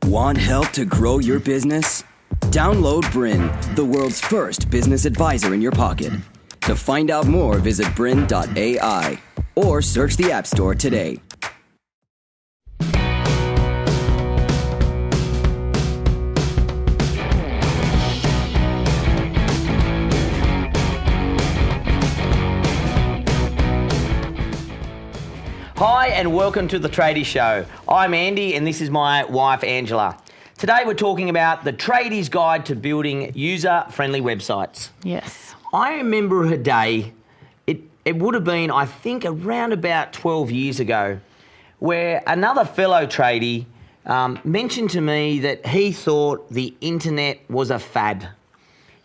Want help to grow your business? Download BRiN, the world's first business advisor in your pocket. To find out more, visit BRiN.ai or search the App Store today. Hi and welcome to the Tradie Show. I'm Andy and this is my wife Angela. Today we're talking about the Tradie's Guide to Building User-Friendly Websites. Yes. I remember a day, it would have been I think around about 12 years ago, where another fellow tradie mentioned to me that he thought the internet was a fad.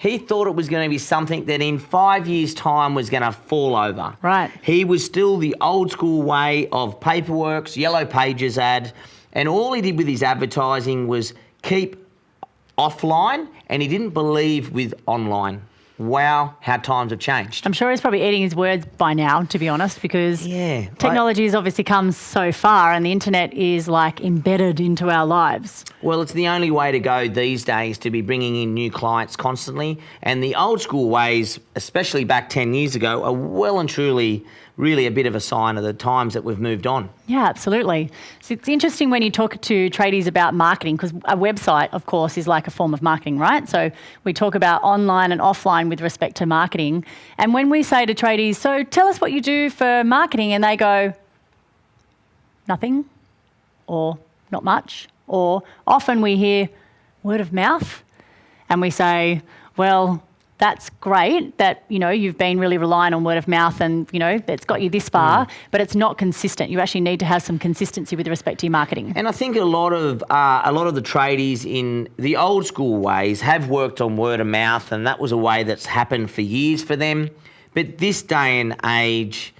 He thought it was going to be something that in 5 years' time was going to fall over. Right. He was still the old school way of paperworks, yellow pages ad, and all he did with his advertising was keep offline, and he didn't believe with online. Wow, how times have changed. I'm sure he's probably eating his words by now, to be honest, because technology has obviously come so far and the internet is like embedded into our lives. Well, it's the only way to go these days to be bringing in new clients constantly. And the old school ways, especially back 10 years ago, are well and truly really a bit of a sign of the times that we've moved on. Yeah, absolutely. So it's interesting when you talk to tradies about marketing, because a website, of course, is like a form of marketing, right? So we talk about online and offline with respect to marketing. And when we say to tradies, so tell us what you do for marketing, and they go, nothing, or not much, or often we hear word of mouth, and we say, well, that's great that, you know, you've been really relying on word of mouth and, you know, it's got you this far, but it's not consistent. You actually need to have some consistency with respect to your marketing. And I think a lot of the tradies in the old school ways have worked on word of mouth, and that was a way that's happened for years for them. But this day and age,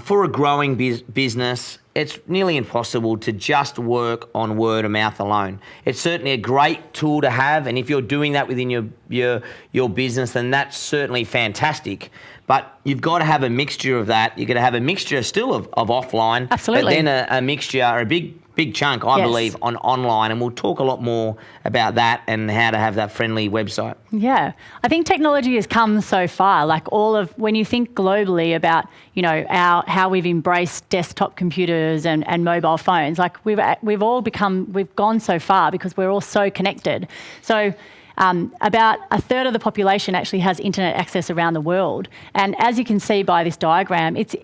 for a growing business, it's nearly impossible to just work on word of mouth alone. It's certainly a great tool to have, and if you're doing that within your business, then that's certainly fantastic. But you've got to have a mixture of that. You've got to have a mixture still of offline. Absolutely. But then a mixture, a big chunk, I believe, on online, and we'll talk a lot more about that and how to have that friendly website. Yeah, I think technology has come so far. Like when you think globally about, you know, how we've embraced desktop computers and mobile phones, like we've gone so far because we're all so connected. So about a third of the population actually has internet access around the world, and as you can see by this diagram, it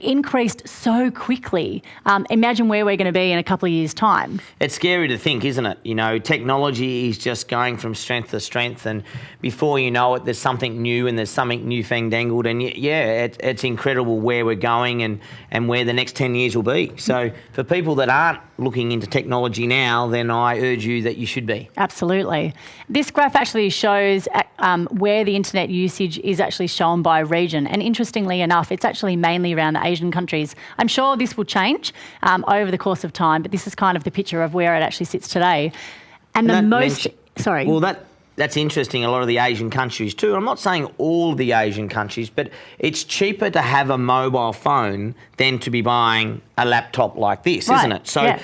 increased so quickly. Imagine where we're going to be in a couple of years' time. It's scary to think, isn't it? You know, technology is just going from strength to strength, and before you know it, there's something new and there's something newfangled, and it's incredible where we're going and where the next 10 years will be. So for people that aren't looking into technology now, then I urge you that you should be. Absolutely. This graph actually shows where the internet usage is actually shown by region, and interestingly enough, it's actually mainly around the Asian countries. I'm sure this will change over the course of time, but this is kind of the picture of where it actually sits today. And that's interesting, a lot of the Asian countries too. I'm not saying all of the Asian countries, but it's cheaper to have a mobile phone than to be buying a laptop like this, isn't it? So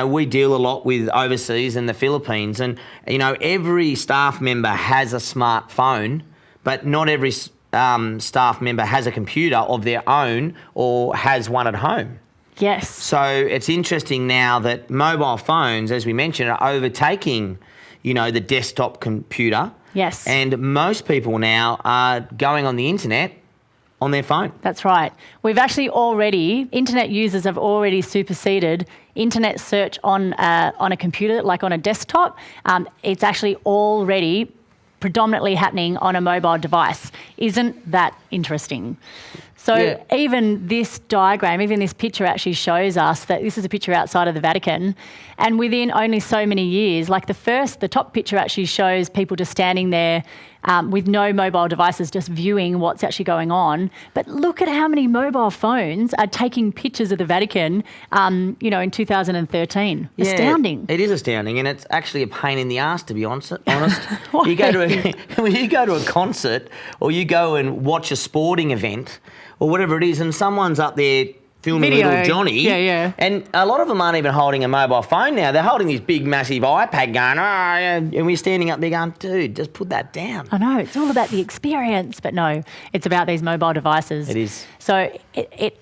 we deal a lot with overseas and the Philippines, and, you know, every staff member has a smartphone, but not every staff member has a computer of their own or has one at home. Yes. So it's interesting now that mobile phones, as we mentioned, are overtaking, you know, the desktop computer. Yes. And most people now are going on the internet on their phone. That's right. Internet users have already superseded internet search on a computer, like on a desktop. It's actually already predominantly happening on a mobile device. Isn't that interesting? So even this diagram, even this picture actually shows us that this is a picture outside of the Vatican, and within only so many years, like the top picture actually shows people just standing there with no mobile devices, just viewing what's actually going on. But look at how many mobile phones are taking pictures of the Vatican, in 2013. Yeah, astounding. It is astounding, and it's actually a pain in the ass, to be honest. You go when you go to a concert or you go and watch a sporting event or whatever it is, and someone's up there filming Video. little Johnny. Yeah. And a lot of them aren't even holding a mobile phone now. They're holding this big, massive iPad going, and we're standing up there going, dude, just put that down. I know, it's all about the experience, but no, it's about these mobile devices. It is. So it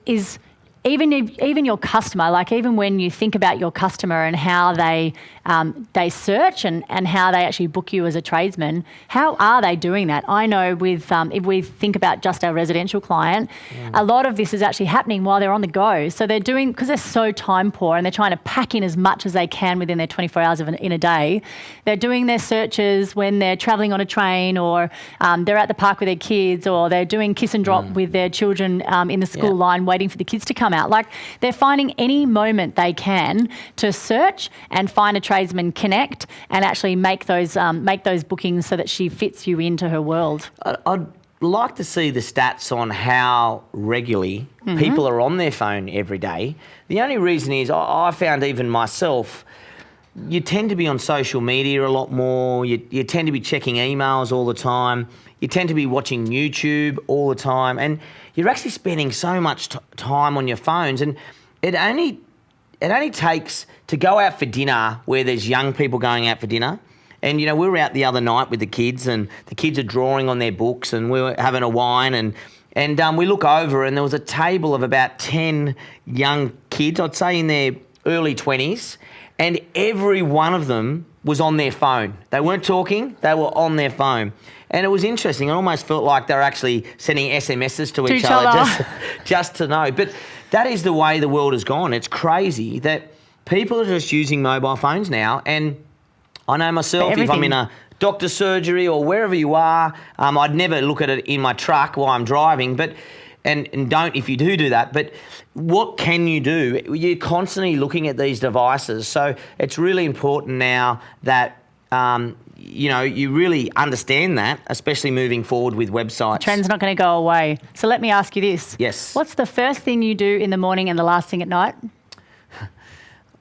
is, even your customer, like even when you think about your customer and how they search and how they actually book you as a tradesman, how are they doing that? I know with if we think about just our residential client, a lot of this is actually happening while they're on the go. So they're doing, because they're so time poor and they're trying to pack in as much as they can within their 24 hours in a day, they're doing their searches when they're travelling on a train, or they're at the park with their kids, or they're doing kiss and drop with their children in the school line waiting for the kids to come out. Like, they're finding any moment they can to search and find a tradesman, connect, and actually make those bookings so that she fits you into her world. I'd like to see the stats on how regularly people are on their phone every day. The only reason is I found even myself, you tend to be on social media a lot more. You tend to be checking emails all the time. You tend to be watching YouTube all the time. And you're actually spending so much time on your phones. And it only takes to go out for dinner where there's young people going out for dinner. And, you know, we were out the other night with the kids, and the kids are drawing on their books, and we were having a wine, and we look over, and there was a table of about 10 young kids, I'd say in their early 20s, and every one of them was on their phone. They weren't talking, they were on their phone. And it was interesting. I almost felt like they were actually sending SMSs to each other just to know. But that is the way the world has gone. It's crazy that people are just using mobile phones now. And I know myself, if I'm in a doctor's surgery or wherever you are, I'd never look at it in my truck while I'm driving, but and don't if you do that. But what can you do? You're constantly looking at these devices. So it's really important now that you really understand that, especially moving forward with websites. The trend's not going to go away. So let me ask you this. Yes. What's the first thing you do in the morning and the last thing at night?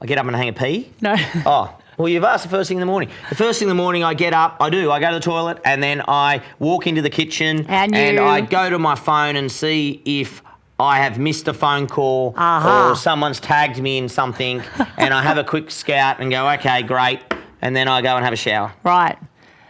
I get up and hang a pee? No. Oh, well, you've asked the first thing in the morning. The first thing in the morning, I get up, I go to the toilet, and then I walk into the kitchen and I go to my phone and see if I have missed a phone call or someone's tagged me in something, and I have a quick scout and go, okay, great, and then I go and have a shower. Right.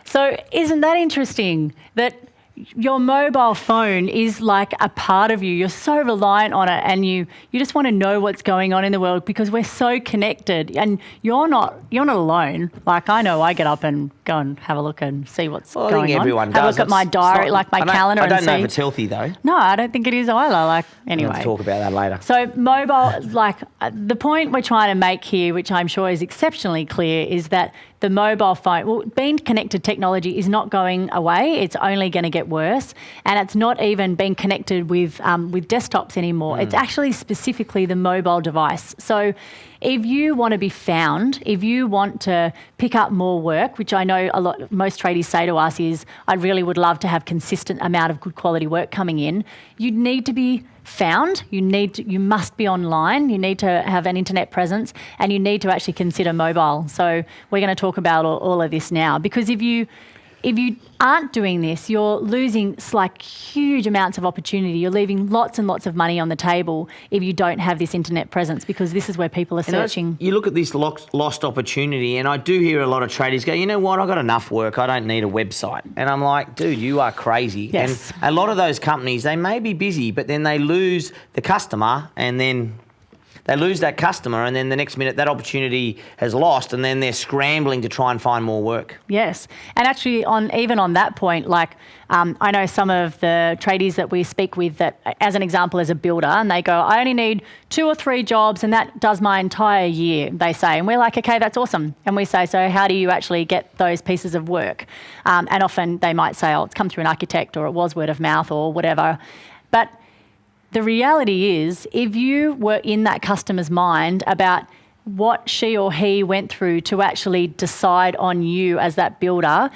So isn't that interesting that your mobile phone is like a part of you? You're so reliant on it, and you just want to know what's going on in the world because we're so connected, and you're not alone. Like, I know I get up and go and have a look and see what's going on. I think everyone does. Have a look at my diary, like my calendar. I don't know if it's healthy though. No, I don't think it is either. Like, anyway. We'll talk about that later. So mobile, like the point we're trying to make here, which I'm sure is exceptionally clear, is that the mobile phone, well, being connected technology is not going away. It's only going to get worse, and it's not even being connected with desktops anymore. It's actually specifically the mobile device. So if you want to be found, if you want to pick up more work, which I know most tradies say to us is, I really would love to have consistent amount of good quality work coming in, you need to be found, you must be online, you need to have an internet presence, and you need to actually consider mobile. So we're going to talk about all of this now, because if you aren't doing this, you're losing like huge amounts of opportunity. You're leaving lots and lots of money on the table if you don't have this internet presence, because this is where people are searching. You look at this lost opportunity, and I do hear a lot of traders go, you know what, I've got enough work, I don't need a website. And I'm like, dude, you are crazy. Yes. And a lot of those companies, they may be busy, but then they lose the customer, and then they lose that customer, and then the next minute that opportunity has lost, and then they're scrambling to try and find more work. Yes. And actually, even on that point, like I know some of the tradies that we speak with that, as an example, as a builder, and they go, I only need 2 or 3 jobs and that does my entire year, they say. And we're like, okay, that's awesome. And we say, so how do you actually get those pieces of work? And often they might say, oh, it's come through an architect, or it was word of mouth, or whatever. But the reality is, if you were in that customer's mind about what she or he went through to actually decide on you as that builder,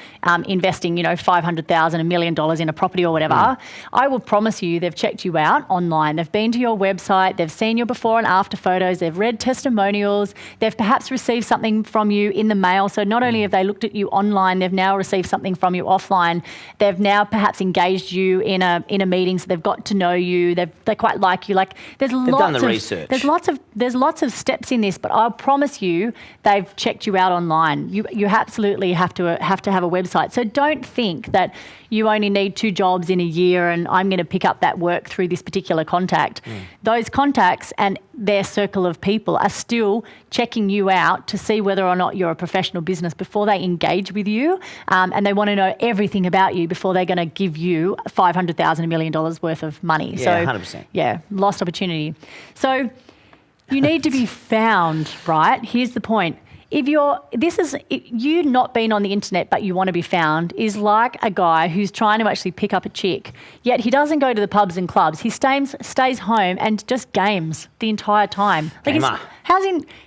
investing, $500,000, $1 million in a property or whatever. I will promise you they've checked you out online. They've been to your website. They've seen your before and after photos. They've read testimonials. They've perhaps received something from you in the mail. So not only have they looked at you online, they've now received something from you offline. They've now perhaps engaged you in a meeting, so they've got to know you. They quite like you. Like they've done the research. There's lots of steps in this, but I'll promise you they've checked you out online. You absolutely have to have a website. So don't think that you only need 2 jobs in a year and I'm going to pick up that work through this particular contact. Those contacts and their circle of people are still checking you out to see whether or not you're a professional business before they engage with you, and they want to know everything about you before they're going to give you $500,000, $1 million worth of money. Yeah, so 100%. Yeah, lost opportunity. So you need to be found, right? Here's the point. You not being on the internet but you want to be found is like a guy who's trying to actually pick up a chick, yet he doesn't go to the pubs and clubs. He stays home and just games the entire time. Like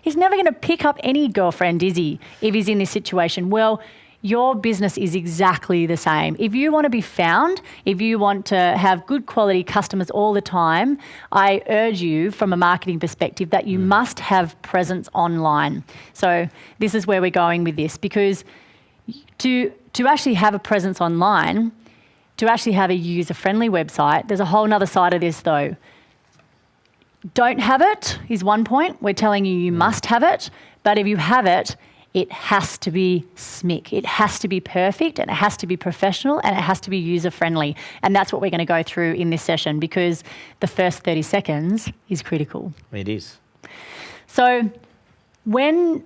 he's never going to pick up any girlfriend, is he, if he's in this situation? Well, your business is exactly the same. If you want to be found, if you want to have good quality customers all the time, I urge you from a marketing perspective that you must have presence online. So this is where we're going with this, because to actually have a presence online, to actually have a user-friendly website, there's a whole other side of this though. Don't have it is one point. We're telling you must have it, but if you have it, it has to be smick. It has to be perfect, and it has to be professional, and it has to be user-friendly. And that's what we're going to go through in this session, because the first 30 seconds is critical. It is. So when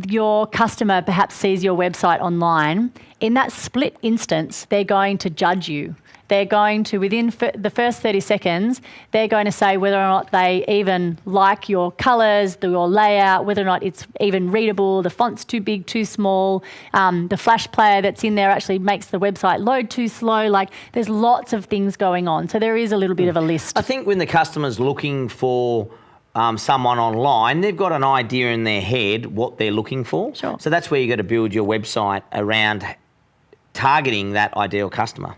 your customer perhaps sees your website online, in that split instance, they're going to judge you. They're going to, within the first 30 seconds, they're going to say whether or not they even like your colours, your layout, whether or not it's even readable, the font's too big, too small, the flash player that's in there actually makes the website load too slow. Like, there's lots of things going on. So there is a little bit of a list. I think when the customer's looking for someone online, they've got an idea in their head what they're looking for. Sure. So that's where you've got to build your website around targeting that ideal customer.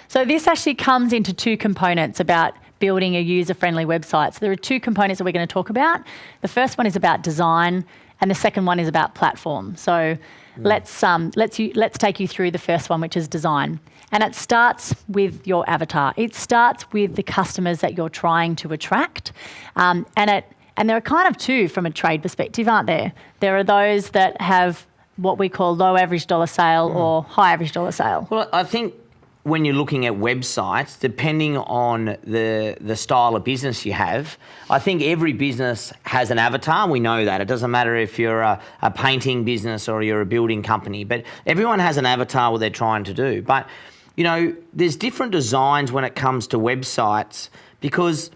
So this actually comes into 2 components about building a user-friendly website. So there are 2 components that we're going to talk about. The first one is about design, and the second one is about platform. So let's take you through the first one, which is design. And it starts with your avatar. It starts with the customers that you're trying to attract. And there are kind of 2 from a trade perspective, aren't there? There are those that have what we call low average dollar sale or high average dollar sale. Well, I think when you're looking at websites, depending on the style of business you have, I think every business has an avatar. We know that. It doesn't matter if you're a painting business or you're a building company, but everyone has an avatar what they're trying to do. But, there's different designs when it comes to websites, because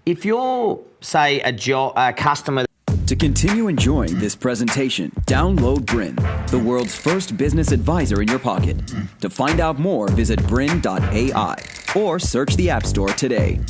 if you're, say, a customer... To continue enjoying this presentation, download BRiN, the world's first business advisor in your pocket. To find out more, visit BRiN.ai or search the App Store today.